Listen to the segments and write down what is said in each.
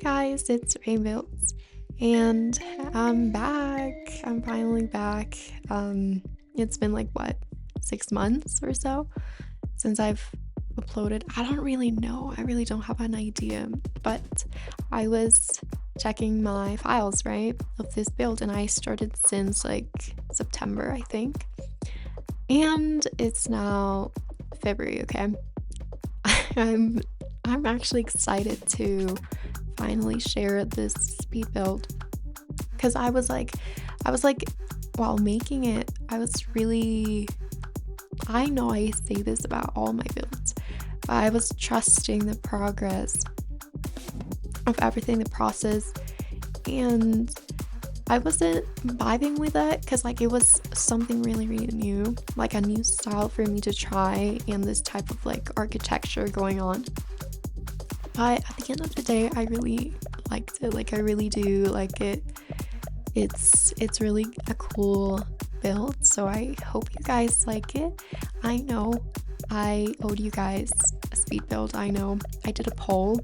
guys, it's reignbuilds and I'm back. I'm finally back. It's been like what, 6 months or so since I've uploaded. I don't really know. I really don't have an idea, but I was checking my files, right, of this build, and I started since like September, I think. And it's now February, okay? I'm actually excited to finally share this speed build because I was like while making it, I know I say this about all my builds, but I was trusting the progress of everything, the process, and I wasn't vibing with it because like it was something really new, like a new style for me to try and this type of like architecture going on. But at the end of the day, I really liked it. Like I really do like it. It's really a cool build, so I hope you guys like it. I know I owed you guys a speed build. I know I did a poll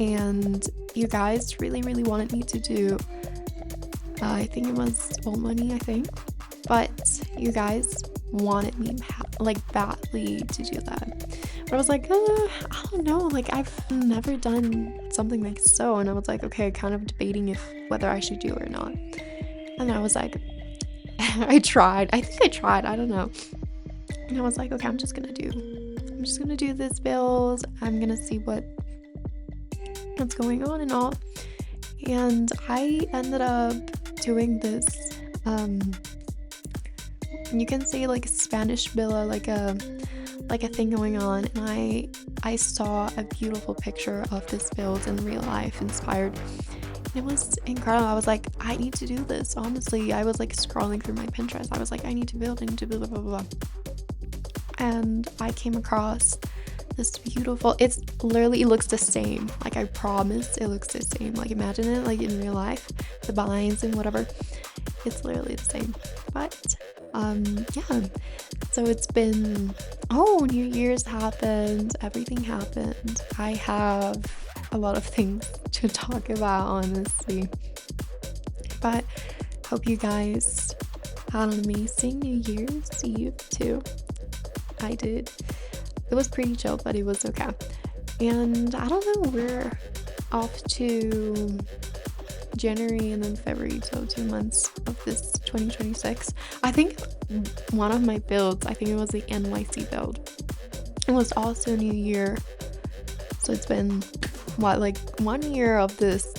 and you guys really wanted me to do I think it was old money, I think, but you guys wanted me like badly to do that. But I was like, I don't know, like I've never done something like so, and I was like, okay, kind of debating whether I should do it or not. And I was like, I think I don't know. And I was like, okay, I'm just gonna do this build. I'm gonna see what's going on and all. And I ended up doing this you can say like a Spanish villa, like a thing going on, and I saw a beautiful picture of this build in real life, inspired. It was incredible. I was like, I need to do this. Honestly, I was like scrolling through my Pinterest. I was like, I need to build blah blah blah. And I came across this beautiful, it looks the same. Like I promise it looks the same. Like imagine it like in real life, the vines and whatever. It's literally the same. But yeah. So it's been, New Year's happened, everything happened. I have a lot of things to talk about, honestly. But hope you guys had an amazing New Year's Eve too. I did. It was pretty chill, but it was okay. And I don't know, we're off to January and then February, so 2 months of this 2026. I think one of my builds, I think it was the NYC build. It was also New Year. So it's been like 1 year of this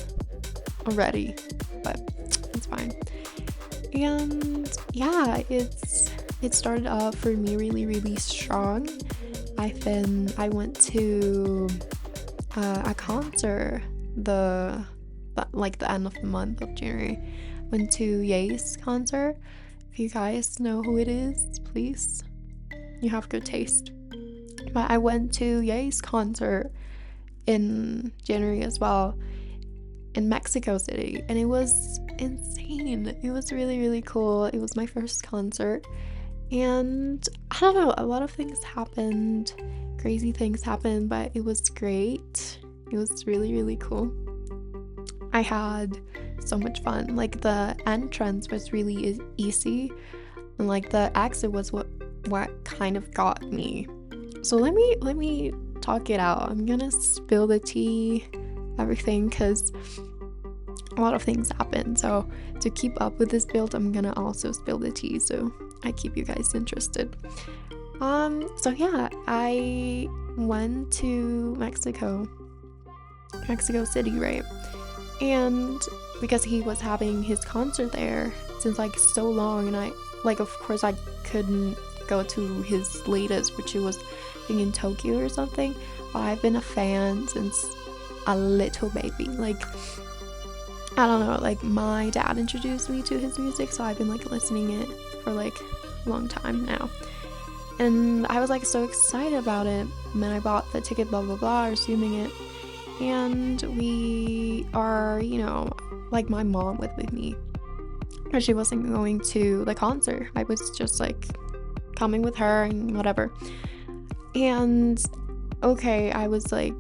already, but it's fine. And yeah, it started off for me really strong. I went to a concert the end of the month of January. Went to Ye's concert. If you guys know who it is, please, you have good taste. But I went to Ye's concert in January as well in Mexico City, and it was insane. It was really cool. It was my first concert, and I don't know, a lot of things happened, crazy things happened, but it was great. It was really cool. I had so much fun. Like the entrance was really easy, and like the exit was what kind of got me. So let me talk it out. I'm gonna spill the tea, everything, because a lot of things happen. So to keep up with this build, I'm gonna also spill the tea so I keep you guys interested. So yeah, I went to Mexico City, right? And because he was having his concert there since like so long, and I like, of course I couldn't go to his latest, which it was I think in Tokyo or something, but I've been a fan since a little baby. Like I don't know, like my dad introduced me to his music, so I've been like listening it for like a long time now, and I was like so excited about it. And then I bought the ticket, blah blah blah, assuming it, and we are, like my mom went with me, but she wasn't going to the concert. I was just like coming with her and whatever. And okay, I was like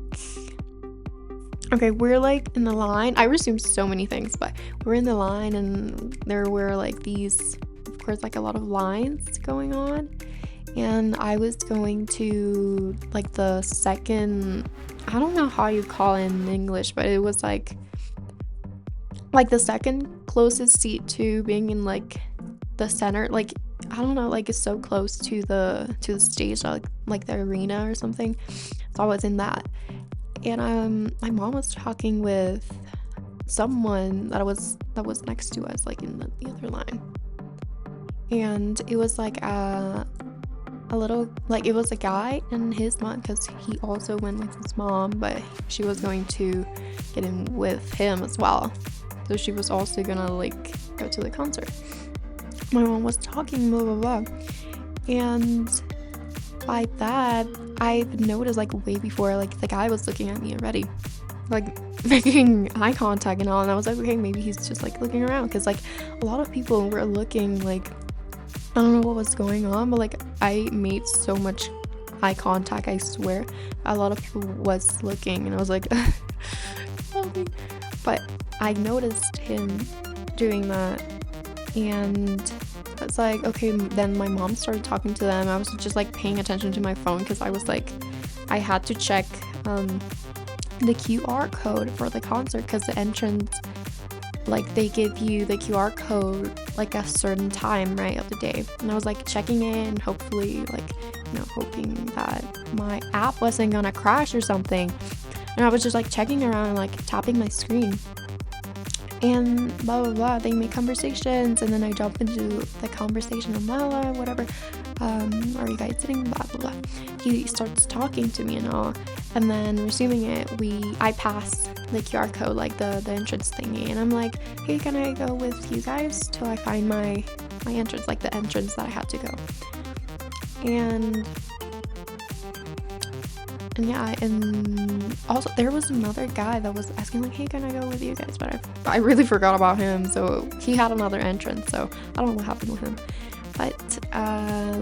Okay, we're like in the line. I resumed so many things, but we're in the line and there were like these, of course, like a lot of lines going on. And I was going to like the second, I don't know how you call it in English, but it was like the second closest seat to being in like the center, like I don't know, like it's so close to the stage, like the arena or something. So I was in that. And my mom was talking with someone that was next to us, like in the other line. And it was like a little, like it was a guy and his mom, because he also went with his mom, but she was going to get in with him as well, so she was also gonna like go to the concert. My mom was talking blah blah blah, and by that I've noticed like way before, like the guy was looking at me already, like making eye contact and all, and I was like, okay, maybe he's just like looking around, because like a lot of people were looking, like I don't know what was going on, but like I made so much eye contact, I swear. A lot of people was looking and I was like help me. But I noticed him doing that, and I was like, okay. Then my mom started talking to them. I was just like paying attention to my phone, because I was like, I had to check the QR code for the concert, because the entrance, like they give you the QR code like a certain time, right, of the day. And I was like checking it and hopefully like, hoping that my app wasn't gonna crash or something. And I was just like checking around and like tapping my screen, and blah blah blah. They make conversations, and then I jump into the conversation and blah blah whatever. Are you guys sitting? Blah blah blah. He starts talking to me and all, and then resuming it, I pass the QR code, like the entrance thingy, and I'm like, hey, can I go with you guys till I find my entrance, like the entrance that I had to go. And yeah, and also there was another guy that was asking like, hey, can I go with you guys, but I really forgot about him. So he had another entrance, so I don't know what happened with him. But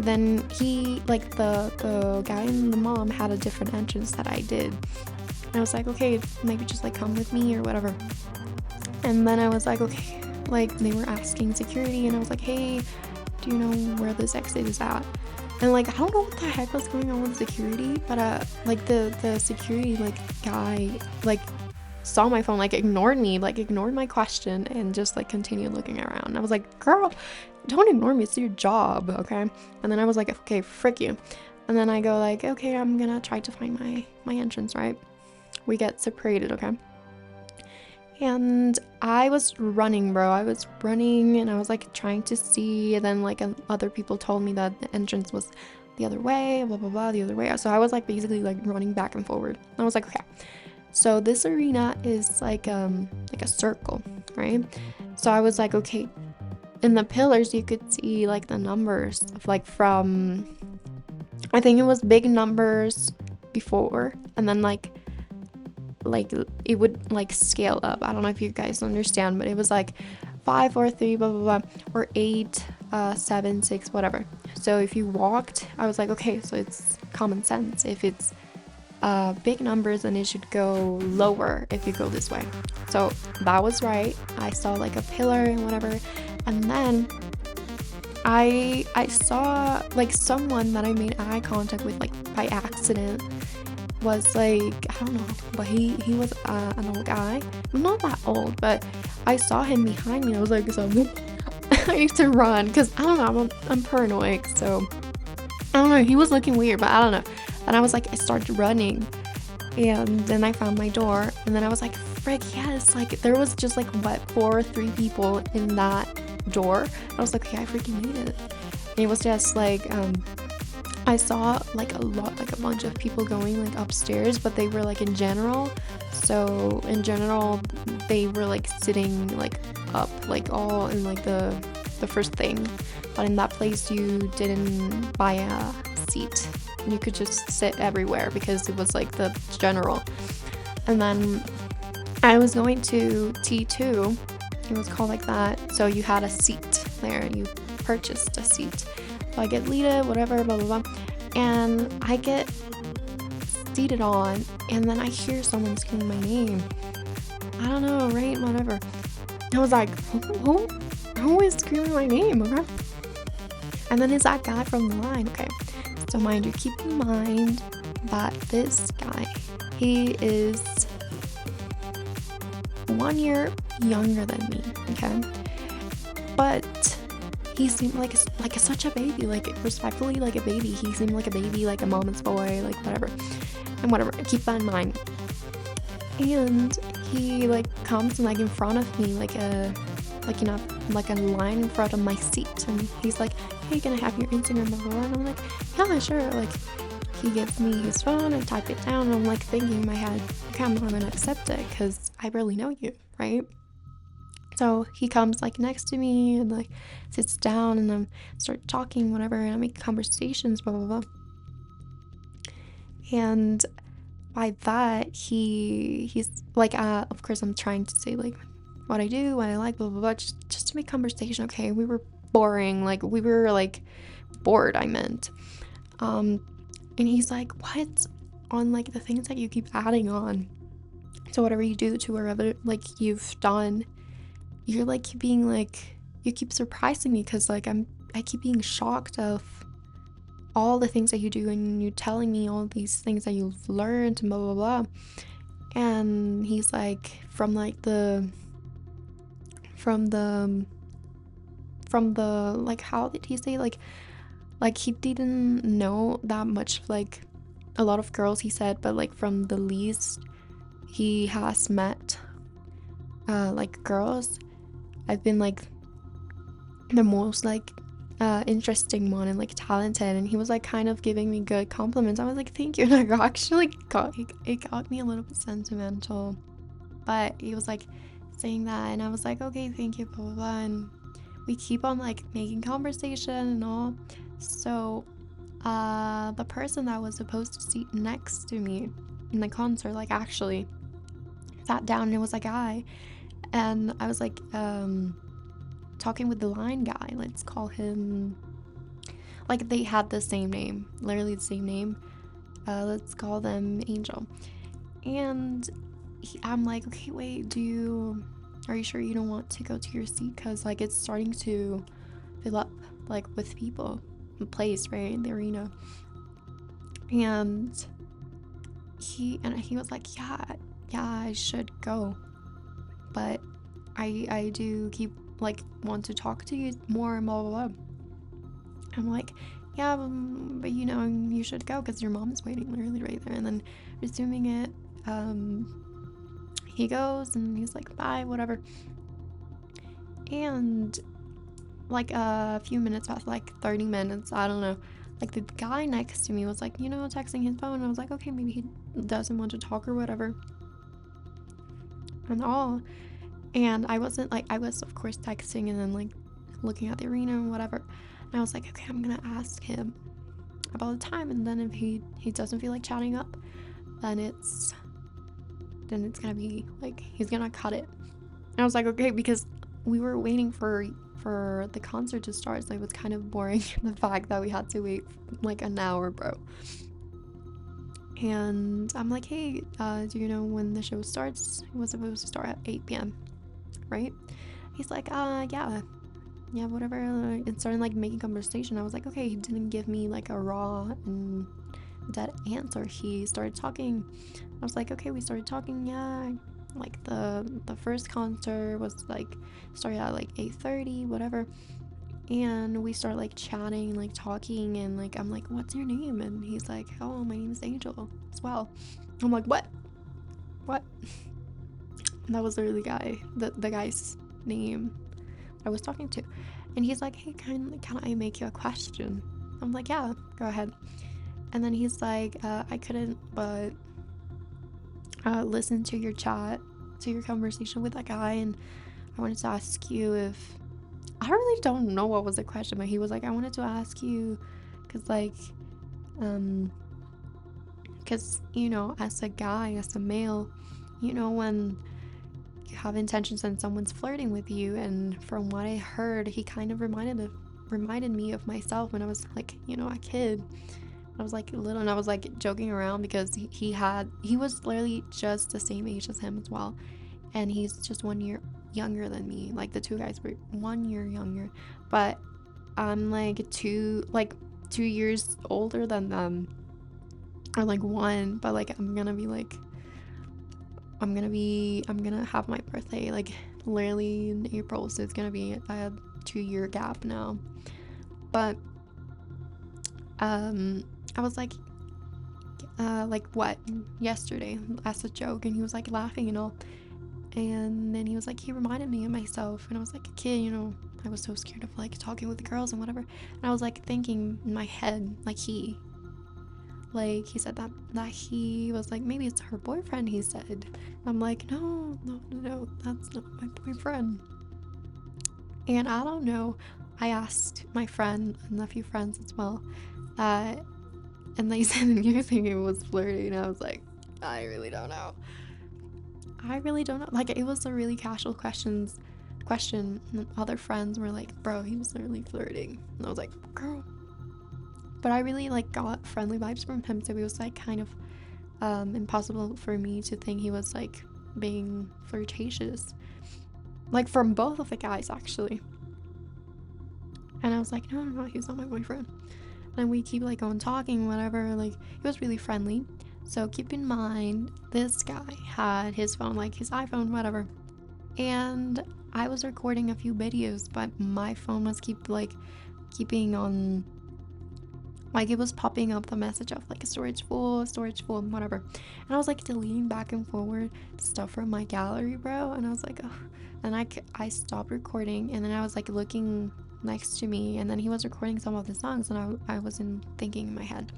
then he, like the guy and the mom had a different entrance that I did, and I was like, okay, maybe just like come with me or whatever. And then I was like, okay, like they were asking security, and I was like, hey, do you know where this exit is at? And like I don't know what the heck was going on with security, but like the security like guy like saw my phone, like ignored me, like ignored my question, and just like continued looking around. And I was like, girl, don't ignore me, it's your job, okay? And then I was like, okay, frick you. And then I go like, okay, I'm gonna try to find my entrance, right? We get separated, okay? And I was running, bro. I was running and I was like trying to see, and then like other people told me that the entrance was the other way, blah blah blah, the other way. So I was like basically like running back and forward. And I was like, okay, so this arena is like a circle, right? So I was like, okay, in the pillars you could see like the numbers of like from, I think it was big numbers before, and then like it would like scale up. I don't know if you guys understand, but it was like 5 4 3 blah blah blah, or 8 7 6 whatever. So if you walked, I was like, okay, so it's common sense. If it's big numbers, then it should go lower if you go this way. So that was right. I saw like a pillar and whatever, and then I saw like someone that I made eye contact with like by accident. Was like, I don't know, but he was an old guy, not that old, but I saw him behind me. I was like, so I need to run, because I don't know, I'm paranoid, so I don't know, he was looking weird, but I don't know. And I was like, I started running, and then I found my door, and then I was like, frick, yes, like there was just like what 4 or 3 people in that door. I was like, okay, I freaking made it. And it was just like I saw like a bunch of people going like upstairs, but they were like in general. So in general, they were like sitting like up, like all in like the first thing. But in that place, you didn't buy a seat. You could just sit everywhere because it was like the general. And then I was going to T2. It was called like that. So you had a seat there. You purchased a seat. So I get Lita, whatever, blah, blah, blah. And I get seated on, and then I hear someone screaming my name. I don't know, right? Whatever. I was like, who is screaming my name? Okay. And then it's that guy from the line. Okay. So mind you, keep in mind that this guy, he is 1 year younger than me. Okay. But he seemed like such a baby, like respectfully like a baby. He seemed like a baby, like a mama's boy, like whatever. And whatever. Keep that in mind. And he like comes like in front of me, like a line in front of my seat, and he's like, hey, can I have your Instagram, blah, blah, blah. And I'm like, yeah, sure. Like, he gives me his phone, I type it down, and I'm like thinking in my head, okay, I'm not gonna accept it because I barely know you, right? So he comes like next to me and like sits down, and I'm start talking, whatever, and I make conversations, blah blah blah. And by that, he's like, of course I'm trying to say like what I do, what I like, blah blah blah, just to make conversation. Okay, we were boring, like we were like bored, I meant. And he's like, what, on like the things that you keep adding on, so whatever you do to wherever like you've done, you're like being like, you keep surprising me, because like I keep being shocked of all the things that you do, and you telling me all these things that you've learned and blah blah blah. And he's like, from the like, how did he say, like he didn't know that much, like a lot of girls, he said, but like from the least he has met like girls, I've been like the most like interesting one and like talented. And he was like kind of giving me good compliments. I was like, thank you. And I actually it got me a little bit sentimental, but he was like saying that, and I was like, okay, thank you, blah blah blah. And we keep on like making conversation and all. So the person that was supposed to sit next to me in the concert, like actually sat down, and it was a guy. And I was like talking with the line guy, let's call him, like they had the same name, literally the same name, let's call them Angel. And I'm like, okay, wait, are you sure you don't want to go to your seat, because like it's starting to fill up like with people, the place, right, the arena. And he was like, yeah, I should go, but I do keep like want to talk to you more and blah blah blah. I'm like, yeah, but you know, you should go because your mom is waiting literally right there. And then resuming it, he goes and he's like, bye, whatever. And like a few minutes past, like 30 minutes, I don't know, like the guy next to me was like, you know, texting his phone. And I was like, okay, maybe he doesn't want to talk or whatever and all. And I wasn't like, I was of course texting and then like looking at the arena and whatever. And I was like, okay, I'm gonna ask him about the time, and then if he doesn't feel like chatting up, then it's gonna be like, he's gonna cut it. And I was like, okay, because we were waiting for the concert to start, so it was kind of boring the fact that we had to wait like an hour, bro. And I'm like, hey, do you know when the show starts? It was supposed to start at 8 p.m, right? He's like, yeah, whatever. And started like making conversation. I was like, okay, he didn't give me like a raw and dead answer. He started talking. I was like, okay, we started talking. Yeah, like the first concert was like started at like 8:30, whatever. And we start like chatting, like talking, and like I'm like, what's your name? And he's like, oh, my name is Angel as well. I'm like, what? And that was literally the guy's name I was talking to. And he's like, hey, can I make you a question? I'm like, yeah, go ahead. And then he's like, I couldn't but listen to your conversation with that guy, and I wanted to ask you if, I really don't know what was the question, but he was like, I wanted to ask you because like because you know, as a guy, as a male, you know, when you have intentions and someone's flirting with you. And from what I heard, he kind of reminded me of myself when I was like, you know, a kid, I was like little, and I was like joking around because he was literally just the same age as him as well, and he's just 1 year younger than me. Like the two guys were 1 year younger, but I'm like 2 years older than them, or like one. But like I'm gonna have my birthday like literally in April, so it's gonna be a 2 year gap now. But I was like what, yesterday, as a joke, and he was like laughing and all, and then he was like, he reminded me of myself, and I was like a kid, I was so scared of like talking with the girls and whatever, and I was like thinking in my head, like he said that he was like, maybe it's her boyfriend, he said. I'm like, no, no, no, no, that's not my boyfriend. And I don't know, I asked my friend and a few friends as well, uh and they said you think it was flirty, and I was like, I really don't know. I really don't know. Like, it was a really casual question, and other friends were like, bro, he was literally flirting, and I was like, girl. But I really like got friendly vibes from him, so it was like kind of impossible for me to think he was like being flirtatious, like from both of the guys actually. And I was like, no, no, no, he's not my boyfriend. And we keep like on talking, whatever. Like, he was really friendly. So keep in mind, this guy had his phone, like his iPhone, whatever. And I was recording a few videos, but my phone was keeping on, like it was popping up the message of like storage full, whatever. And I was like deleting back and forward stuff from my gallery, bro. And I was like, ugh. And I stopped recording, and then I was like looking next to me, and then he was recording some of the songs, and I was thinking in my head,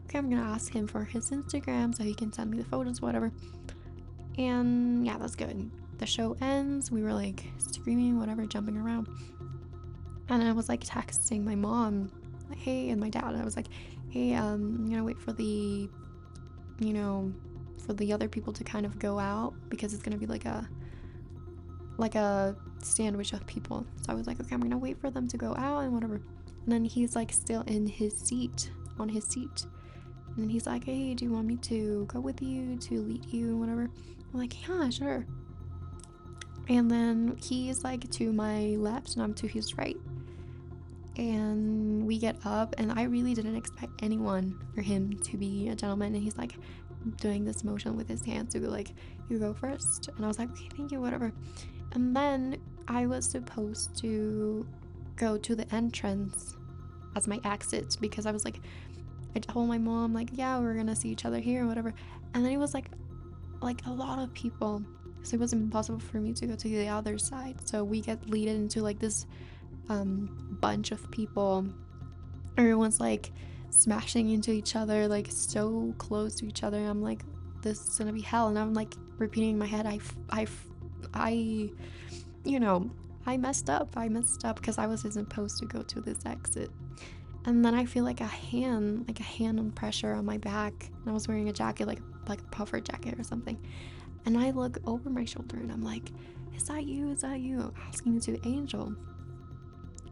okay, I'm gonna ask him for his Instagram so he can send me the photos, whatever. And yeah, that's good. The show ends, we were like screaming, whatever, jumping around, and I was like texting my mom, like, hey, and my dad. I was like, hey, I'm gonna wait for the other people to kind of go out, because it's gonna be like a sandwich of people. So I was like, okay, I'm gonna wait for them to go out and whatever. And then he's like still in his seat, on his seat. And then he's like, hey, do you want me to go with you, to lead you, whatever? I'm like, yeah, sure. And then he's like to my left and I'm to his right. And we get up, and I really didn't expect anyone or him to be a gentleman. And he's like doing this motion with his hands to be like, you go first. And I was like, okay, thank you, whatever. And then I was supposed to go to the entrance as my exit, because I was like, I told my mom like, yeah, we're gonna see each other here or whatever. And then it was like a lot of people, so it was impossible for me to go to the other side. So we get leaded into like this bunch of people. Everyone's like smashing into each other, like so close to each other. I'm like, this is gonna be hell. And I'm like repeating in my head, I I messed up because I wasn't supposed to go to this exit. And then I feel like a hand on pressure on my back, and I was wearing a jacket, like a puffer jacket or something. And I look over my shoulder, and I'm like, is that you, asking to Angel.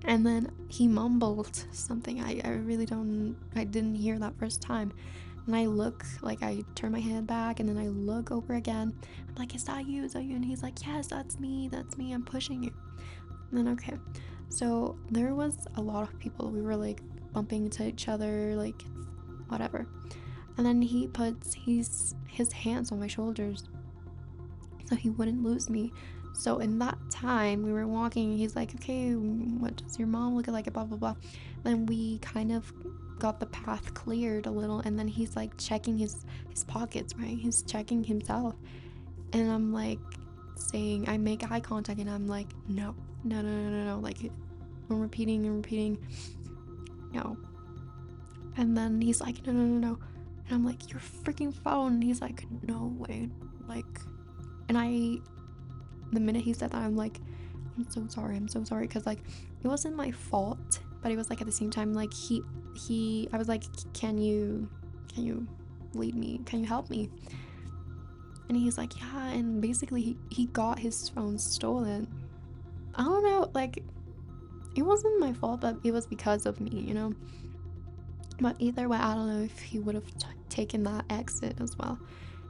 And then he mumbled something. I didn't hear that first time. And I turn my head back, and then I look over again. I'm like, is that you? And he's like, yes, that's me, I'm pushing you. And then, okay. So there was a lot of people. We were like bumping into each other, like whatever. And then he puts his hands on my shoulders so he wouldn't lose me. So in that time we were walking, he's like, okay, what does your mom look like, blah blah blah. Then we kind of got the path cleared a little, and then he's like checking his pockets, right? He's checking himself. And I'm like saying, I make eye contact, and I'm like, no, no, no, no, no, no. Like I'm repeating no. And then he's like, no, no, no, no. And I'm like, your freaking phone. And he's like, no way. Like, and the minute he said that, I'm like, I'm so sorry, because like it wasn't my fault, but it was like at the same time, like I was like, can you lead me, can you help me? And he's like, yeah. And basically he got his phone stolen. I don't know, like it wasn't my fault, but it was because of me, But either way, I don't know if he would have taken that exit as well.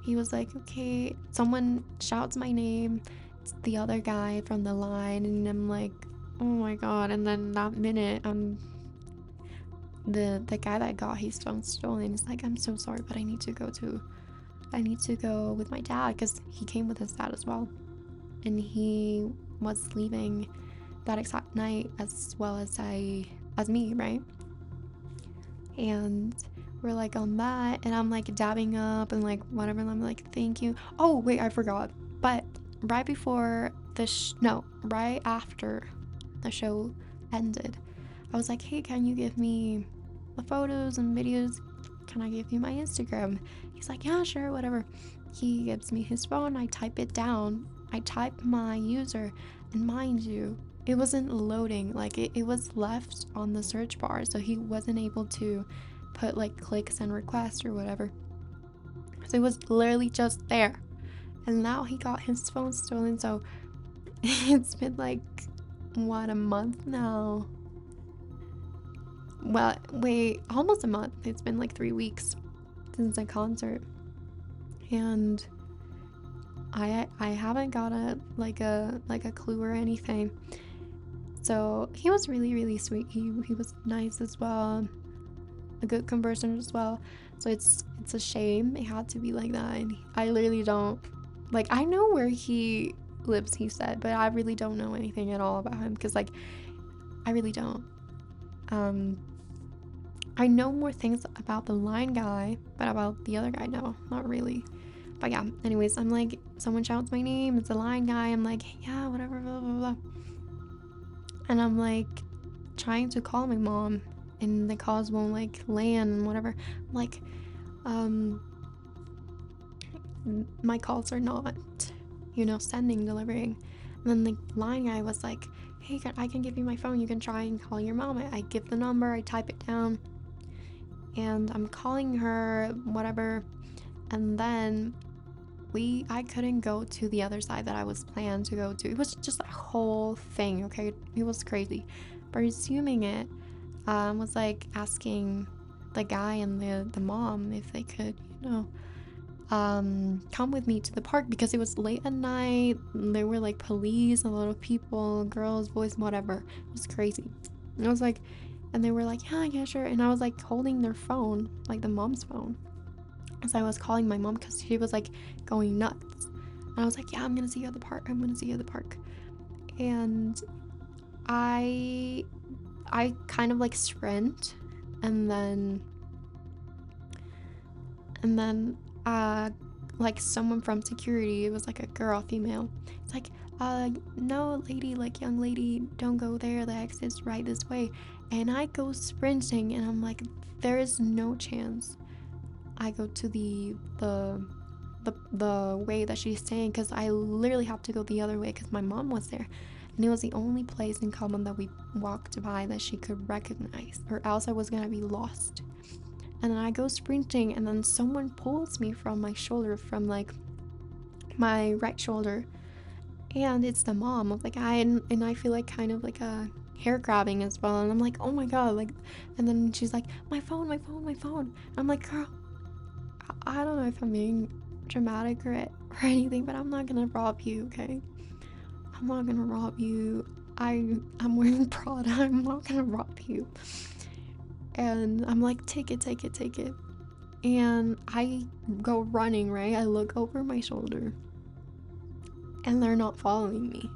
He was like, okay, someone shouts my name. It's the other guy from the line, and I'm like, oh my god. And then that minute, the guy that got his phone stolen is like, I'm so sorry, but I need to go with my dad, because he came with his dad as well, and he was leaving that exact night as well as me, right? And we're like on that, and I'm like dabbing up and like whatever, and I'm like, thank you. Oh wait, I forgot. But right before no, right after the show ended, I was like, hey, can you give me the photos and videos? Can I give you my Instagram? He's like, yeah, sure, whatever. He gives me his phone. I type it down. I type my user, and mind you, it wasn't loading. Like it was left on the search bar, so he wasn't able to put like clicks and requests or whatever. So it was literally just there. And now he got his phone stolen. So it's been like, what, a month now? Well, wait, almost a month. It's been like 3 weeks since the concert, and I haven't got a clue or anything. So he was really sweet. He was nice as well, a good conversant as well. So it's a shame it had to be like that. And I literally don't, like, I know where he lives, he said, but I really don't know anything at all about him, because like I really don't. I know more things about the line guy, but about the other guy, no, not really. But yeah, anyways, I'm like, someone shouts my name, it's the line guy. I'm like, yeah, whatever, blah, blah, blah. And I'm like trying to call my mom, and the calls won't like land and whatever. I'm like, my calls are not, sending, delivering. And then the line guy was like, hey, I can give you my phone. You can try and call your mom. I give the number, I type it down, and I'm calling her, whatever. And then I couldn't go to the other side that I was planned to go to. It was just a whole thing, okay? It was crazy. But resuming it, was like asking the guy and the mom if they could, come with me to the park, because it was late at night. There were like police, a lot of people, girls, boys, whatever. It was crazy. And I was like, and they were like, yeah, sure. And I was like holding their phone, like the mom's phone, as I was calling my mom, because she was like going nuts. And I was like, yeah, I'm gonna see you at the park. I'm gonna see you at the park. And I kind of like sprint, and then like someone from security, it was like a girl, female. It's like, no, lady, like young lady, don't go there. The exit's right this way. And I go sprinting, and I'm like, there is no chance I go to the way that she's saying, because I literally have to go the other way, because my mom was there, and it was the only place in common that we walked by that she could recognize, or else I was gonna be lost. And then I go sprinting, and then someone pulls me from my shoulder, from like my right shoulder, and it's the mom of the guy, and I feel like kind of like a hair grabbing as well, and I'm like, oh my god, like. And then she's like, my phone, my phone, my phone. I'm like, girl, I don't know if I'm being dramatic or anything, but I'm not gonna rob you, okay? I'm not gonna rob you. I'm wearing Prada. I'm not gonna rob you. And I'm like, take it, take it, take it. And I go running, right? I look over my shoulder, and they're not following me.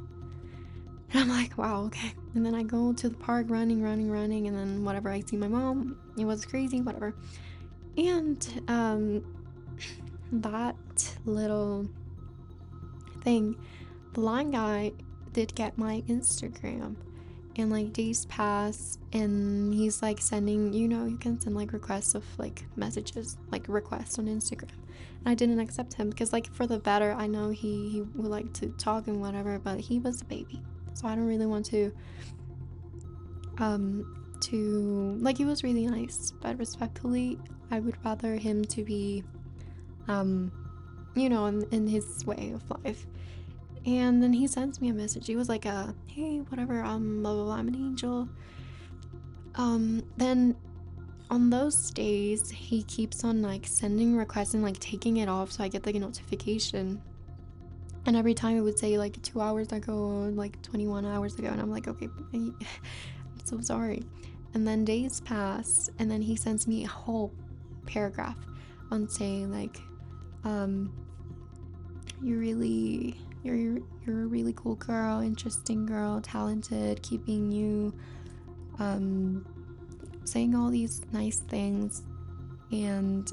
And I'm like, wow, okay. And then I go to the park, running, and then whatever, I see my mom. It was crazy, whatever. And that little thing, the line guy did get my Instagram, and like days pass, and he's like sending, you can send like requests of like messages, like requests on Instagram. And I didn't accept him, because like for the better, I know he would like to talk and whatever, but he was a baby, so I don't really want to like, he was really nice, but respectfully, I would rather him to be in his way of life. And then he sends me a message. He was like, hey, whatever, blah blah blah, I'm an angel. Then on those days, he keeps on like sending requests and like taking it off so I get like a notification. And every time it would say like 2 hours ago, like 21 hours ago, and I'm like, okay, I'm so sorry. And then days pass, and then he sends me a whole paragraph on saying like, um, you're a really cool girl, interesting girl, talented, keeping you, um, saying all these nice things, and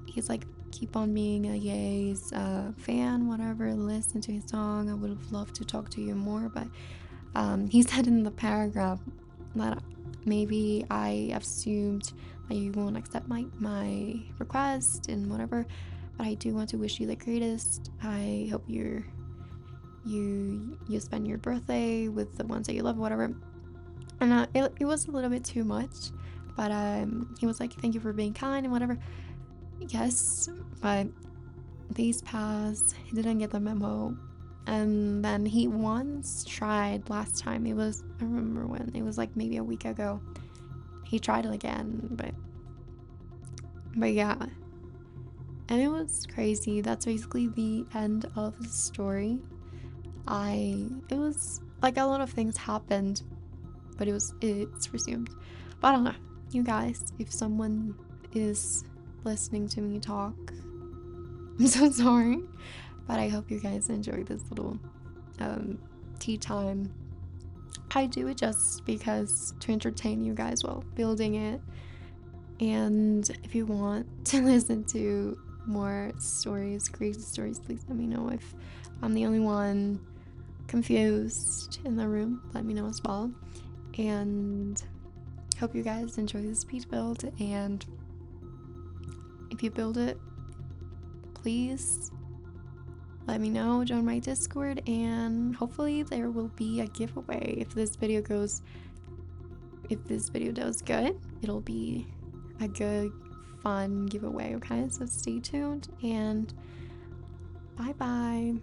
he's like, keep on being a Ye's fan, whatever, listen to his song. I would have loved to talk to you more, but he said in the paragraph that maybe I assumed that you won't accept my request and whatever, but I do want to wish you the greatest. I hope you spend your birthday with the ones that you love, whatever. And it was a little bit too much, but he was like, thank you for being kind and whatever. Yes, but days passed. He didn't get the memo. And then he once tried last time. It was, I remember when, it was like maybe a week ago. He tried it again, but yeah. And it was crazy. That's basically the end of the story. It was like a lot of things happened, but it's resumed. But I don't know. You guys, if someone is listening to me talk, I'm so sorry. But I hope you guys enjoy this little tea time. I do it just because to entertain you guys while building it. And if you want to listen to more stories, crazy stories, please let me know. If I'm the only one confused in the room, let me know as well. And hope you guys enjoy this speed build. And if you build it, please let me know, join my Discord, and hopefully there will be a giveaway. If this video does good, it'll be a good, fun giveaway, okay? So stay tuned, and bye bye.